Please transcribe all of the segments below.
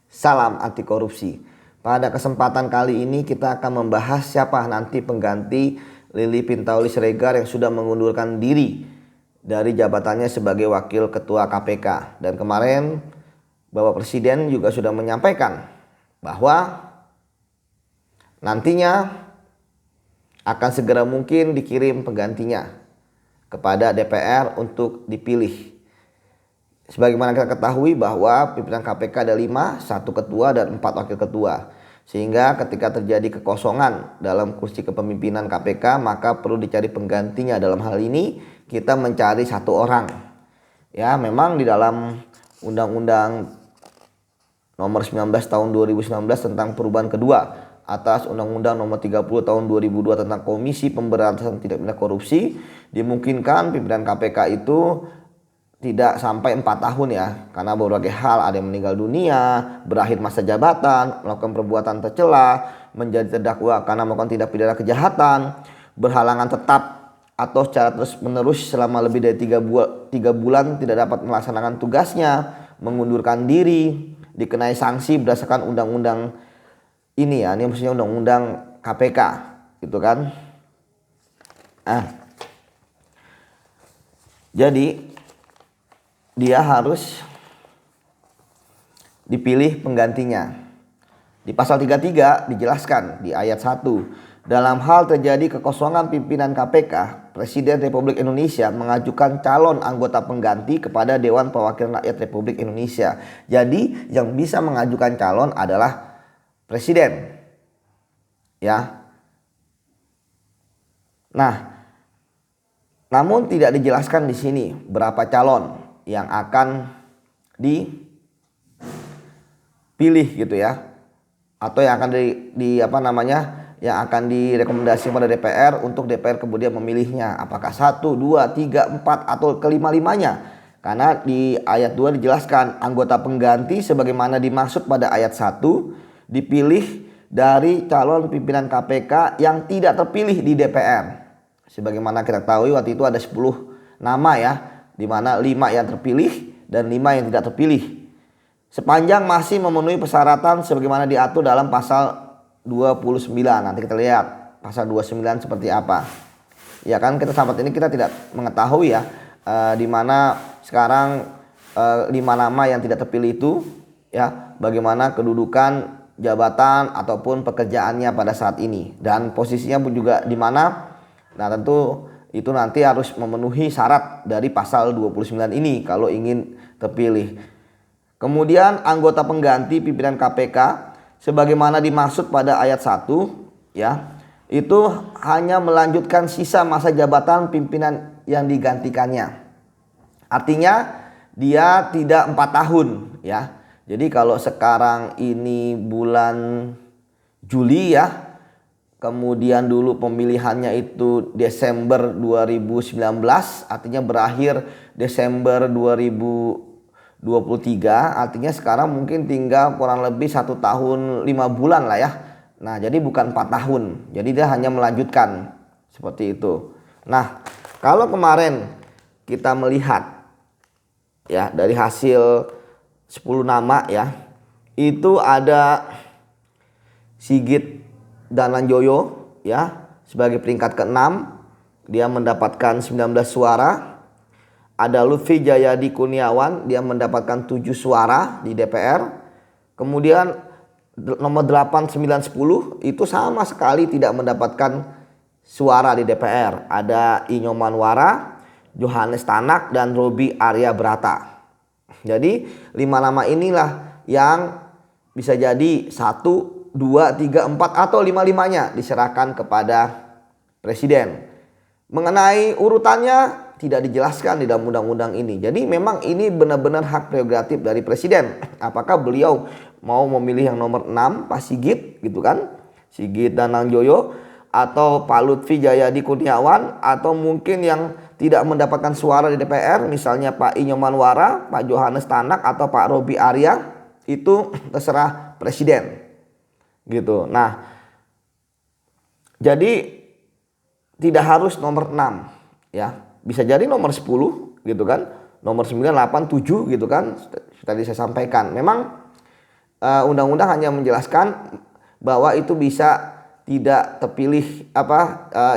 Salam anti korupsi. Pada kesempatan kali ini kita akan membahas siapa nanti pengganti Lili Pintauli Siregar yang sudah mengundurkan diri dari jabatannya sebagai Wakil Ketua KPK. Dan kemarin Bapak Presiden juga sudah menyampaikan bahwa nantinya akan segera mungkin dikirim penggantinya kepada DPR untuk dipilih. Sebagaimana kita ketahui bahwa pimpinan KPK ada 5, 1 ketua dan 4 wakil ketua. Sehingga ketika terjadi kekosongan dalam kursi kepemimpinan KPK, maka perlu dicari penggantinya. Dalam hal ini kita mencari 1 orang. Ya, memang di dalam Undang-Undang Nomor 19 Tahun 2019 tentang perubahan kedua atas Undang-Undang Nomor 30 Tahun 2002 tentang Komisi Pemberantasan Tindak Pidana Korupsi, dimungkinkan pimpinan KPK itu tidak sampai 4 tahun ya, karena berbagai hal, ada yang meninggal dunia, berakhir masa jabatan, melakukan perbuatan tercela, menjadi terdakwa karena melakukan tindak pidana kejahatan, berhalangan tetap atau secara terus menerus selama lebih dari 3 bulan tidak dapat melaksanakan tugasnya, mengundurkan diri, dikenai sanksi berdasarkan undang-undang ini ya, ini maksudnya undang-undang KPK gitu kan. Jadi dia harus dipilih penggantinya. Di pasal 33 dijelaskan di ayat 1, dalam hal terjadi kekosongan pimpinan KPK, Presiden Republik Indonesia mengajukan calon anggota pengganti kepada Dewan Perwakilan Rakyat Republik Indonesia. Jadi yang bisa mengajukan calon adalah Presiden. Ya. Nah, namun tidak dijelaskan di sini berapa calon yang akan dipilih gitu ya, atau yang akan yang akan direkomendasi pada DPR untuk DPR kemudian memilihnya, apakah 1, 2, 3, 4 atau kelima-limanya. Karena di ayat 2 dijelaskan anggota pengganti sebagaimana dimaksud pada ayat 1 dipilih dari calon pimpinan KPK yang tidak terpilih di DPR. Sebagaimana kita tahu waktu itu ada 10 nama ya, di mana 5 yang terpilih dan 5 yang tidak terpilih. Sepanjang masih memenuhi persyaratan sebagaimana diatur dalam pasal 29. Nanti kita lihat pasal 29 seperti apa. Ya kan, kita sahabat ini kita tidak mengetahui ya di mana sekarang 5 nama yang tidak terpilih itu ya, bagaimana kedudukan jabatan ataupun pekerjaannya pada saat ini dan posisinya pun juga di mana. Nah, tentu itu nanti harus memenuhi syarat dari pasal 29 ini kalau ingin terpilih. Kemudian anggota pengganti pimpinan KPK sebagaimana dimaksud pada ayat 1 ya, itu hanya melanjutkan sisa masa jabatan pimpinan yang digantikannya. Artinya dia tidak 4 tahun ya. Jadi kalau sekarang ini bulan Juli ya, kemudian dulu pemilihannya itu Desember 2019, artinya berakhir Desember 2023, artinya sekarang mungkin tinggal kurang lebih 1 tahun 5 bulan lah ya. Nah, jadi bukan 4 tahun, jadi dia hanya melanjutkan seperti itu. Nah, kalau kemarin kita melihat ya dari hasil 10 nama ya, itu ada Sigit Dananjoyo ya sebagai peringkat ke-6, dia mendapatkan 19 suara. Ada Lutfi Jayadi Kurniawan, dia mendapatkan 7 suara di DPR. Kemudian nomor 8, 9, 10 itu sama sekali tidak mendapatkan suara di DPR. Ada Inyoman Wara, Johannes Tanak dan Robi Arya Brata. Jadi 5 nama inilah yang bisa jadi 1, 2, 3, 4 atau 5-5-nya diserahkan kepada Presiden. Mengenai urutannya tidak dijelaskan di dalam undang-undang ini. Jadi memang ini benar-benar hak prerogatif dari Presiden. Apakah beliau mau memilih yang nomor 6 Pak Sigit gitu kan, Sigit Dananjoyo, atau Pak Lutfi Jayadi Kurniawan, atau mungkin yang tidak mendapatkan suara di DPR misalnya Pak Inyoman Wara, Pak Johannes Tanak atau Pak Robi Arya, itu terserah Presiden. Gitu. Nah, jadi tidak harus nomor 6 ya. Bisa jadi nomor 10 gitu kan. Nomor 9, 8, 7 gitu kan. Tadi saya sampaikan. Memang undang-undang hanya menjelaskan bahwa itu bisa tidak terpilih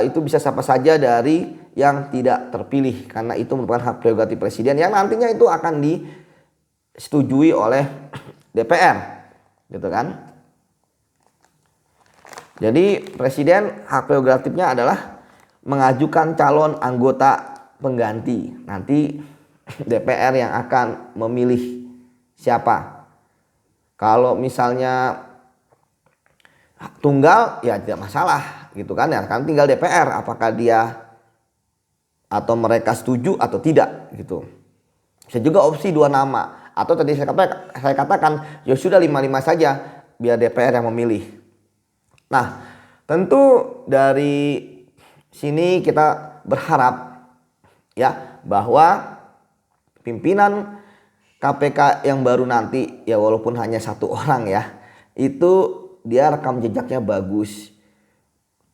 itu bisa siapa saja dari yang tidak terpilih, karena itu merupakan hak prerogatif presiden yang nantinya itu akan disetujui oleh DPR gitu kan. Jadi presiden hak prerogatifnya adalah mengajukan calon anggota pengganti. Nanti DPR yang akan memilih siapa. Kalau misalnya tunggal ya tidak masalah gitu kan ya, kan tinggal DPR apakah dia atau mereka setuju atau tidak gitu. Bisa juga opsi 2 nama atau tadi saya katakan ya sudah 5-5 saja biar DPR yang memilih. Nah, tentu dari sini kita berharap ya bahwa pimpinan KPK yang baru nanti ya walaupun hanya 1 orang ya, itu dia rekam jejaknya bagus.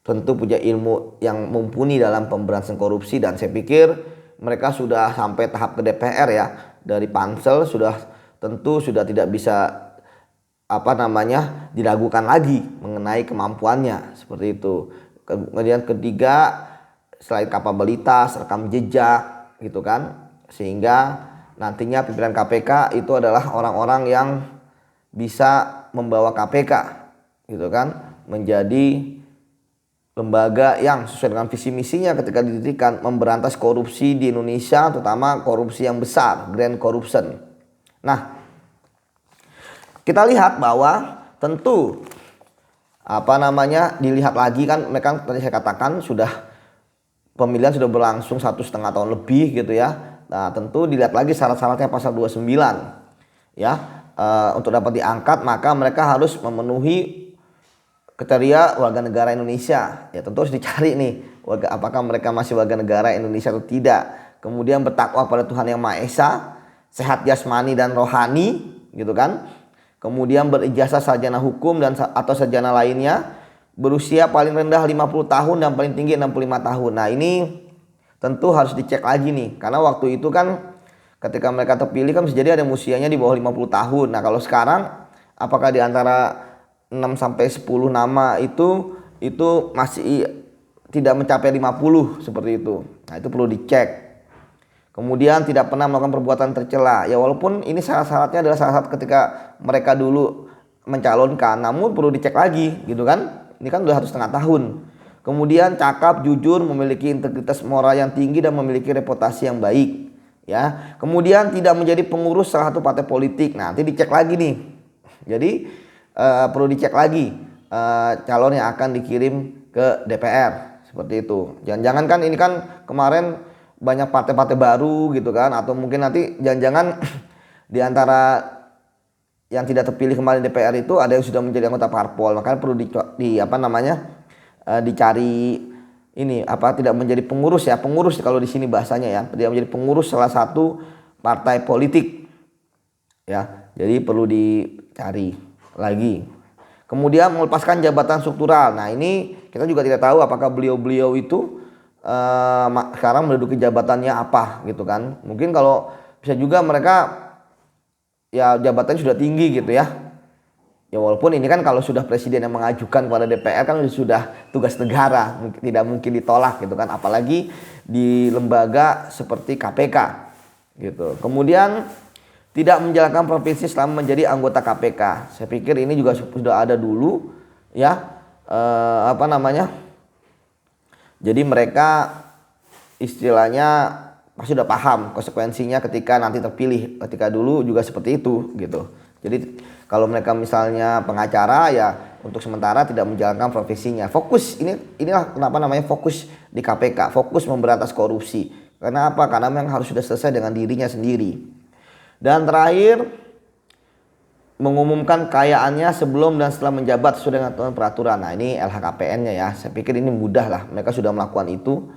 Tentu punya ilmu yang mumpuni dalam pemberantasan korupsi dan saya pikir mereka sudah sampai tahap ke DPR ya. Dari pansel tentu sudah tidak bisa diragukan lagi mengenai kemampuannya seperti itu. Kemudian ketiga, selain kapabilitas, rekam jejak gitu kan, sehingga nantinya pimpinan KPK itu adalah orang-orang yang bisa membawa KPK gitu kan menjadi lembaga yang sesuai dengan visi misinya ketika didirikan, memberantas korupsi di Indonesia, terutama korupsi yang besar, grand corruption. Nah, kita lihat bahwa tentu dilihat lagi kan, mereka tadi saya katakan sudah pemilihan sudah berlangsung 1,5 tahun lebih gitu ya. Nah, tentu dilihat lagi syarat-syaratnya pasal 29 ya. Untuk dapat diangkat maka mereka harus memenuhi kriteria warga negara Indonesia. Ya tentu harus dicari nih apakah mereka masih warga negara Indonesia atau tidak. Kemudian bertakwa pada Tuhan Yang Maha Esa, sehat jasmani dan rohani gitu kan. Kemudian berijazah sarjana hukum dan atau sarjana lainnya, berusia paling rendah 50 tahun dan paling tinggi 65 tahun. Nah, ini tentu harus dicek lagi nih, karena waktu itu kan ketika mereka terpilih kan bisa jadi ada yang usianya di bawah 50 tahun. Nah, kalau sekarang apakah di antara 6-10 nama itu masih tidak mencapai 50 seperti itu. Nah, itu perlu dicek. Kemudian tidak pernah melakukan perbuatan tercela. Ya walaupun ini syarat-syaratnya adalah syarat ketika mereka dulu mencalonkan, namun perlu dicek lagi gitu kan. Ini kan udah harus 1/2 tahun. Kemudian cakap, jujur, memiliki integritas moral yang tinggi dan memiliki reputasi yang baik. Ya. Kemudian tidak menjadi pengurus salah satu partai politik. Nah, nanti dicek lagi nih. Jadi perlu dicek lagi calon yang akan dikirim ke DPR seperti itu. Jangan-jangan kan ini kan kemarin banyak partai-partai baru gitu kan, atau mungkin nanti jangan-jangan di antara yang tidak terpilih kemarin DPR itu ada yang sudah menjadi anggota parpol. Makanya perlu dicari ini tidak menjadi pengurus ya, pengurus kalau di sini bahasanya ya, tidak menjadi pengurus salah satu partai politik ya. Jadi perlu dicari lagi. Kemudian melepaskan jabatan struktural. Nah, ini kita juga tidak tahu apakah beliau-beliau itu sekarang menduduki jabatannya apa gitu kan. Mungkin kalau bisa juga mereka ya jabatannya sudah tinggi gitu ya. Ya walaupun ini kan kalau sudah presiden yang mengajukan kepada DPR kan sudah tugas negara, tidak mungkin ditolak gitu kan, apalagi di lembaga seperti KPK gitu. Kemudian tidak menjalankan profesi selama menjadi anggota KPK. Saya pikir ini juga sudah ada dulu ya. Jadi mereka istilahnya pasti sudah paham konsekuensinya ketika nanti terpilih. Ketika dulu juga seperti itu gitu. Jadi kalau mereka misalnya pengacara ya untuk sementara tidak menjalankan profesinya. Fokus inilah kenapa namanya fokus di KPK, fokus memberantas korupsi. Karena apa? Karena memang harus sudah selesai dengan dirinya sendiri. Dan terakhir, mengumumkan kekayaannya sebelum dan setelah menjabat sesuai dengan peraturan. Nah, ini LHKPN-nya ya. Saya pikir ini mudah lah. Mereka sudah melakukan itu.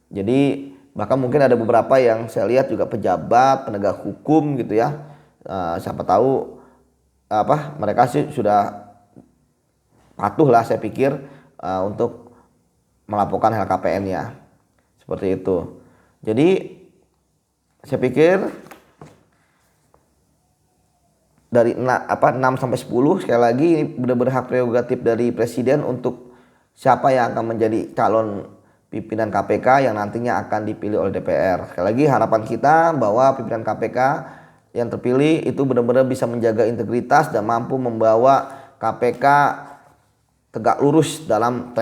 Jadi bahkan mungkin ada beberapa yang saya lihat juga pejabat, penegak hukum gitu ya. Siapa tahu mereka sih sudah patuh lah saya pikir untuk melaporkan LHKPN-nya. Seperti itu. Jadi saya pikir 6 sampai 10. Sekali lagi ini benar-benar hak prerogatif dari presiden untuk siapa yang akan menjadi calon pimpinan KPK yang nantinya akan dipilih oleh DPR. Sekali lagi harapan kita bahwa pimpinan KPK yang terpilih itu benar-benar bisa menjaga integritas dan mampu membawa KPK tegak lurus dalam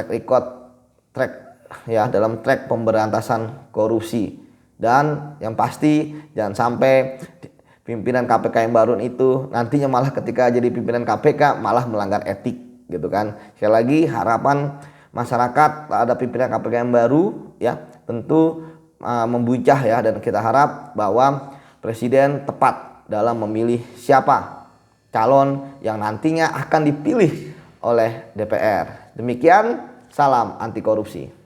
dalam track pemberantasan korupsi. Dan yang pasti jangan sampai pimpinan KPK yang baru itu nantinya malah ketika jadi pimpinan KPK malah melanggar etik gitu kan. Sekali lagi harapan masyarakat ada pimpinan KPK yang baru ya tentu membuncah ya, dan kita harap bahwa presiden tepat dalam memilih siapa calon yang nantinya akan dipilih oleh DPR. Demikian, salam anti korupsi.